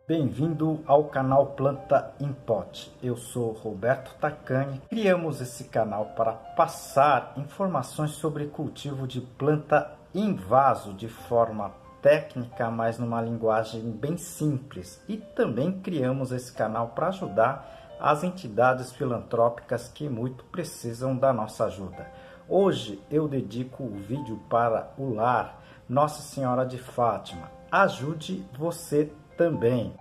Bem-vindo ao canal Planta em Pote. Eu sou Roberto Tacani. Criamos esse canal para passar informações sobre cultivo de planta em vaso de forma técnica, mas numa linguagem bem simples. E também criamos esse canal para ajudar as entidades filantrópicas que muito precisam da nossa ajuda. Hoje eu dedico o vídeo para o lar Nossa Senhora de Fátima. Ajude você também.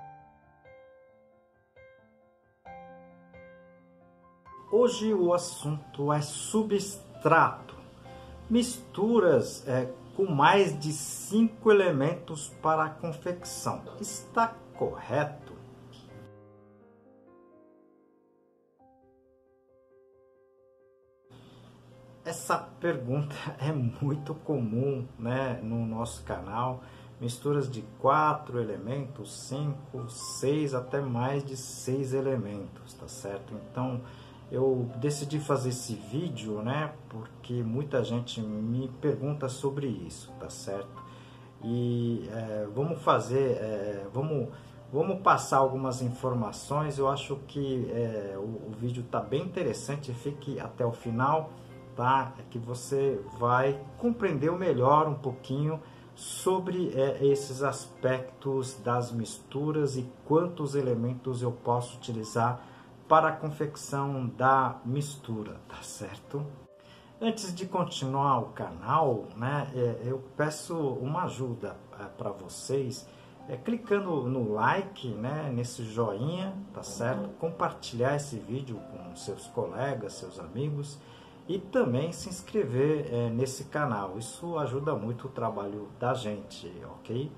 Hoje o assunto é substrato. Misturas com mais de 5 elementos para a confecção. Está correto? Essa pergunta é muito comum, né, no nosso canal. Misturas de 4 elementos, 5, 6, até mais de 6 elementos, tá certo? Então, eu decidi fazer esse vídeo, né, porque muita gente me pergunta sobre isso, tá certo? E vamos passar algumas informações. Eu acho que o vídeo tá bem interessante, fique até o final, tá? Que você vai compreender melhor um pouquinho sobre esses aspectos das misturas e quantos elementos eu posso utilizar para a confecção da mistura, tá certo? Antes de continuar o canal, né, eu peço uma ajuda para vocês, clicando no like, né, nesse joinha, tá certo? Compartilhar esse vídeo com seus colegas, seus amigos, e também se inscrever nesse canal. Isso ajuda muito o trabalho da gente, ok?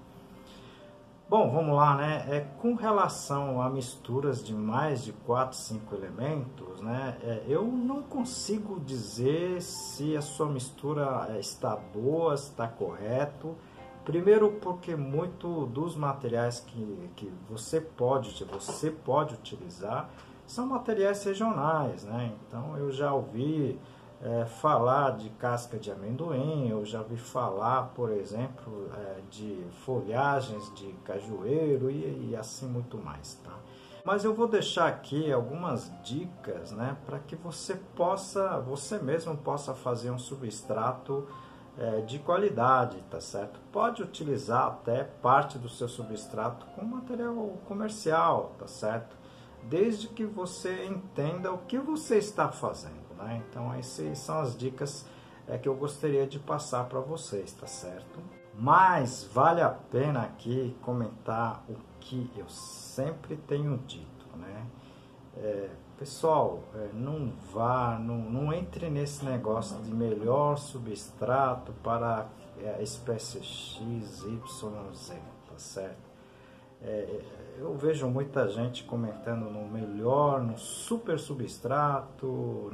Bom, vamos lá, né? Com relação a misturas de mais de 4, 5 elementos, né? Eu não consigo dizer se a sua mistura está boa, está correto. Primeiro porque muito dos materiais que você pode utilizar são materiais regionais, né? Então eu já ouvi falar de casca de amendoim, eu já vi falar, por exemplo, de folhagens de cajueiro e assim muito mais, tá? Mas eu vou deixar aqui algumas dicas, né, para que você mesmo possa fazer um substrato de qualidade, tá certo? Pode utilizar até parte do seu substrato com material comercial, tá certo? Desde que você entenda o que você está fazendo, né? Então essas são as dicas que eu gostaria de passar para vocês, tá certo? Mas vale a pena aqui comentar o que eu sempre tenho dito, né? Pessoal, não entre nesse negócio de melhor substrato para a espécie X, Y, Z, tá certo? Eu vejo muita gente comentando no super substrato,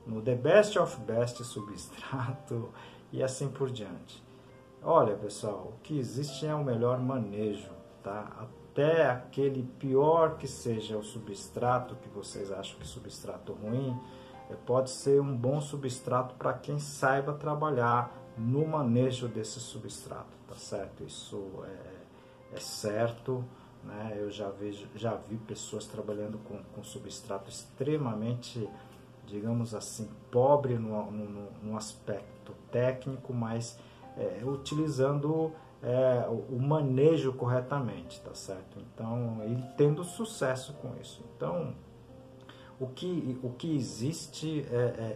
no the best of best substrato e assim por diante. Olha, pessoal, o que existe é o melhor manejo, tá? Até aquele pior que seja o substrato, que vocês acham que substrato ruim, pode ser um bom substrato para quem saiba trabalhar no manejo desse substrato, tá certo? Isso é certo, né? Eu já vi pessoas trabalhando com substrato extremamente, digamos assim, pobre no aspecto técnico, mas utilizando o manejo corretamente, tá certo? Então, e tendo sucesso com isso. Então, o que existe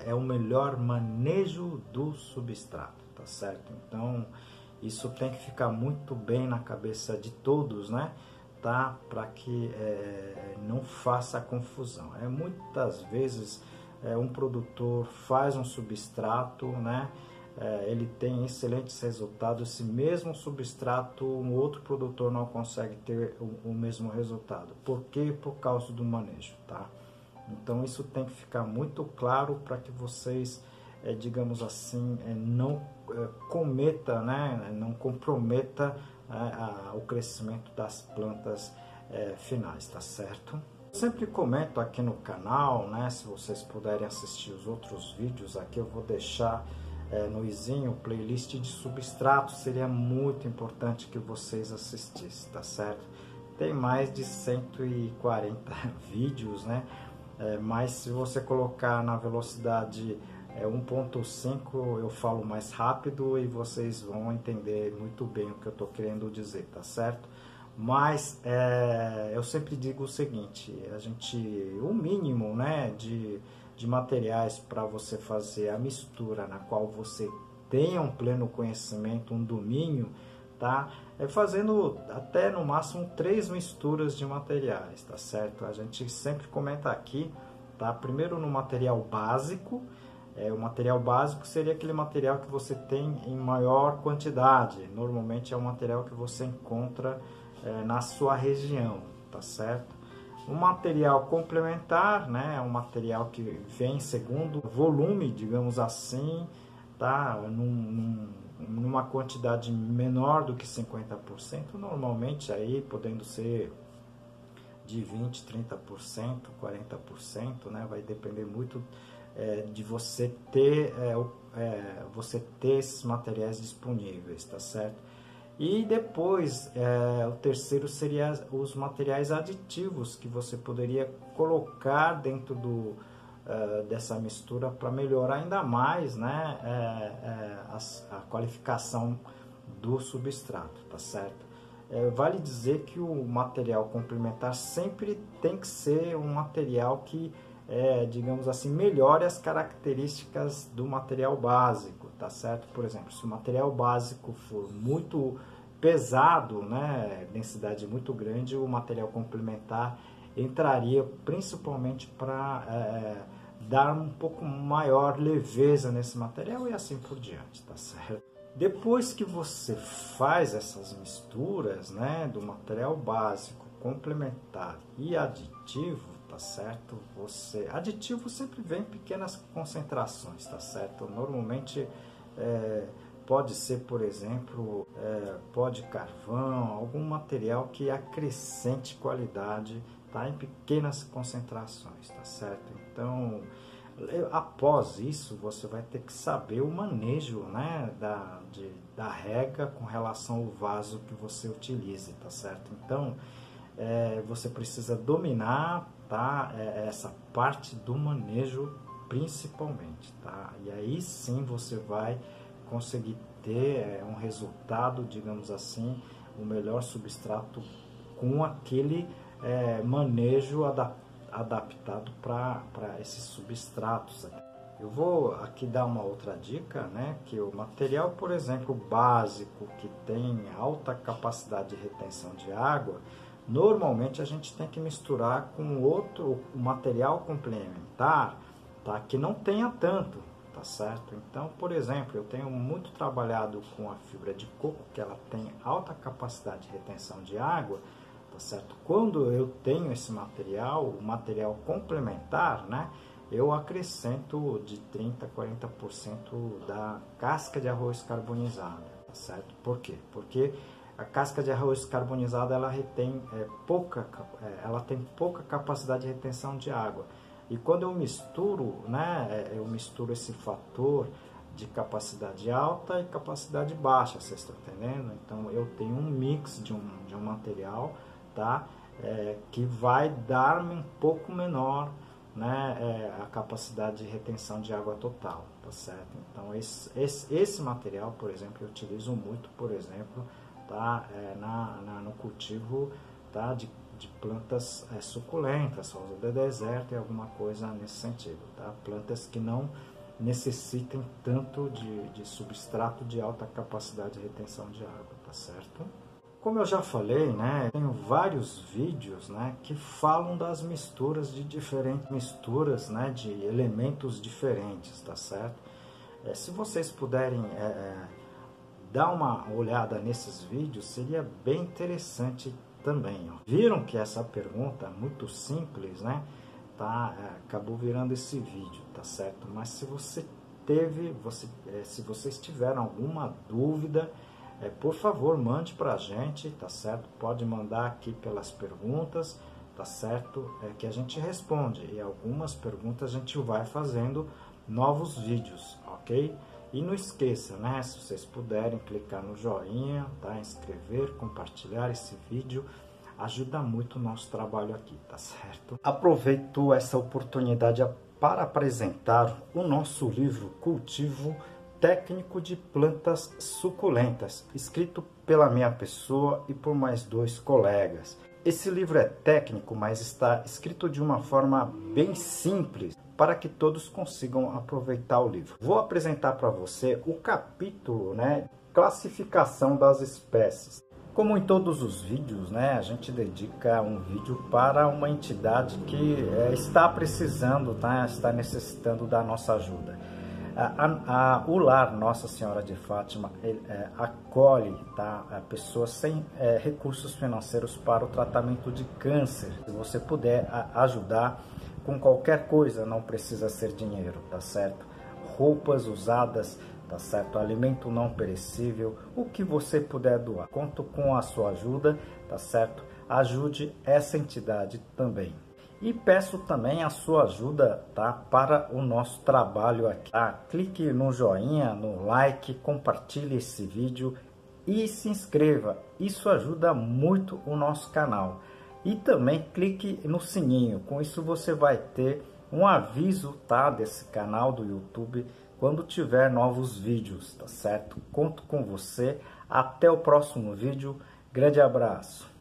é o melhor manejo do substrato, tá certo? Então, isso tem que ficar muito bem na cabeça de todos, né? Tá? Para que não faça confusão. Muitas vezes um produtor faz um substrato, né? Ele tem excelentes resultados. Esse mesmo substrato, um outro produtor não consegue ter o mesmo resultado. Por quê? Por causa do manejo, tá? Então isso tem que ficar muito claro para que vocês, digamos assim, não cometa, né? Não comprometa o crescimento das plantas finais, tá certo? Eu sempre comento aqui no canal, né? Se vocês puderem assistir os outros vídeos aqui, eu vou deixar no izinho playlist de substrato. Seria muito importante que vocês assistissem, tá certo? tem mais de 140 vídeos, né? Mas se você colocar na velocidade 1.5, eu falo mais rápido e vocês vão entender muito bem o que eu estou querendo dizer, tá certo? Mas eu sempre digo o seguinte, o mínimo, né, de materiais para você fazer a mistura na qual você tenha um pleno conhecimento, um domínio, tá? Fazendo até no máximo 3 misturas de materiais, tá certo? A gente sempre comenta aqui, tá? Primeiro no material básico. O material básico seria aquele material que você tem em maior quantidade. Normalmente é um material que você encontra na sua região, tá certo? O material complementar, né, é um material que vem segundo volume, digamos assim, tá? Numa quantidade menor do que 50%, normalmente aí podendo ser de 20%, 30%, 40%, né? Vai depender muito de você ter esses materiais disponíveis, tá certo? E depois, o terceiro seria os materiais aditivos que você poderia colocar dentro dessa mistura para melhorar ainda mais, né, a qualificação do substrato, tá certo? Vale dizer que o material complementar sempre tem que ser um material que, digamos assim, melhore as características do material básico, tá certo? Por exemplo, se o material básico for muito pesado, né, densidade muito grande, o material complementar entraria principalmente para dar um pouco maior leveza nesse material e assim por diante, tá certo? Depois que você faz essas misturas, né, do material básico, complementar e aditivo, tá certo? Aditivo sempre vem em pequenas concentrações, tá certo? Normalmente pode ser, por exemplo, pó de carvão, algum material que acrescente qualidade, tá? Em pequenas concentrações, tá certo? Então, após isso, você vai ter que saber o manejo, né, da rega com relação ao vaso que você utilize, tá certo? Então, você precisa dominar, tá, essa parte do manejo principalmente, tá? E aí sim você vai conseguir ter um resultado, digamos assim, o melhor substrato com aquele manejo adaptado para esses substratos. Eu vou aqui dar uma outra dica, né, que o material, por exemplo, básico, que tem alta capacidade de retenção de água, normalmente a gente tem que misturar com outro material complementar, tá, que não tenha tanto, tá certo? Então, por exemplo, eu tenho muito trabalhado com a fibra de coco, que ela tem alta capacidade de retenção de água, tá certo? Quando eu tenho esse material, o material complementar, né, eu acrescento de 30% a 40% da casca de arroz carbonizada, tá certo? Por quê? Porque a casca de arroz carbonizada ela retém ela tem pouca capacidade de retenção de água. E quando eu misturo, né, eu misturo esse fator de capacidade alta e capacidade baixa, vocês estão entendendo? Então eu tenho um mix de um material, tá, que vai dar-me um pouco menor, né, a capacidade de retenção de água total, tá certo? Então esse material, por exemplo, eu utilizo muito, por exemplo, tá, no cultivo, tá, de plantas suculentas, rosa do deserto e alguma coisa nesse sentido, tá? Plantas que não necessitem tanto de substrato de alta capacidade de retenção de água, tá certo? Como eu já falei, né, tenho vários vídeos, né, que falam das misturas de diferentes misturas, né, de elementos diferentes, tá certo? Se vocês puderem dar uma olhada nesses vídeos, seria bem interessante também, ó. Viram que essa pergunta muito simples, né, tá, acabou virando esse vídeo, tá certo? Mas se se vocês tiveram alguma dúvida, por favor, mande para a gente, tá certo? Pode mandar aqui pelas perguntas, tá certo? Que a gente responde. E algumas perguntas a gente vai fazendo novos vídeos, ok? E não esqueça, né? Se vocês puderem clicar no joinha, tá? Inscrever, compartilhar esse vídeo, ajuda muito o nosso trabalho aqui, tá certo? Aproveito essa oportunidade para apresentar o nosso livro Cultivo Técnico de Plantas Suculentas, escrito pela minha pessoa e por mais 2 colegas. Esse livro é técnico, mas está escrito de uma forma bem simples para que todos consigam aproveitar o livro. Vou apresentar para você o capítulo, né, classificação das espécies. Como em todos os vídeos, né, a gente dedica um vídeo para uma entidade que está precisando, tá, está necessitando da nossa ajuda. O Lar Nossa Senhora de Fátima acolhe, tá, pessoas sem recursos financeiros para o tratamento de câncer. Se você puder ajudar com qualquer coisa, não precisa ser dinheiro, tá certo? Roupas usadas, tá certo? Alimento não perecível, o que você puder doar. Conto com a sua ajuda, tá certo? Ajude essa entidade também. E peço também a sua ajuda, tá, para o nosso trabalho aqui. Tá? Clique no joinha, no like, compartilhe esse vídeo e se inscreva. Isso ajuda muito o nosso canal. E também clique no sininho. Com isso você vai ter um aviso, tá, desse canal do YouTube quando tiver novos vídeos, tá certo? Conto com você. Até o próximo vídeo. Grande abraço.